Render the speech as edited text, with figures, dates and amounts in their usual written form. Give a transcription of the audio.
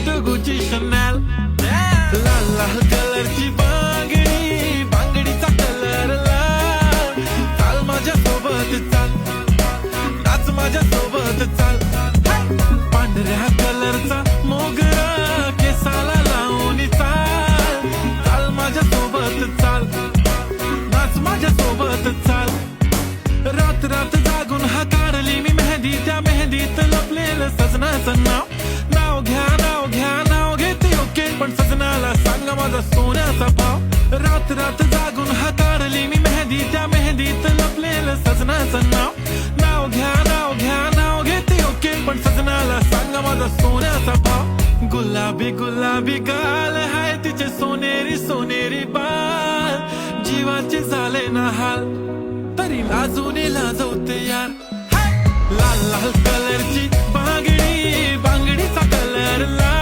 बूट Gucci शनॅल, लाल लाल कलरची बांगडी, बांगडीचा कलर लाल. चाल माझ्या सोबत चाल, नाच माझ्या सोबत चाल. पांढऱ्या कलरचा मोगरा केसाला लावून चाल. चाल माझ्या सोबत चाल, नाच माझ्या सोबत चाल. रात रात जागून हाताळली मी मेहंदी, त्या मेहंदीत लपलेलं सजनाचं नाव. नाव घ्या नाव घ्या नाव घेते ओके, पण सजनाला सांगा माझा सोन्याचा भाव. रात रात जागून हाताळली मी मेहंदी, त्या मेहंदीत लपलेलं सजनाचं नाव. नाव घ्या नाव घ्या नाव घेते ओके, पण सजनाला सांगा माझा सोन्याचा भाव. गुलाबी गुलाबी गाल हाय तिचे सोनेरी सोनेरी बाल. जीवाचे झाले ना हाल, तरी लाजूने लाजवते यार. लाल लाल कलरची बांगडी, बांगडीचा कलर लाल.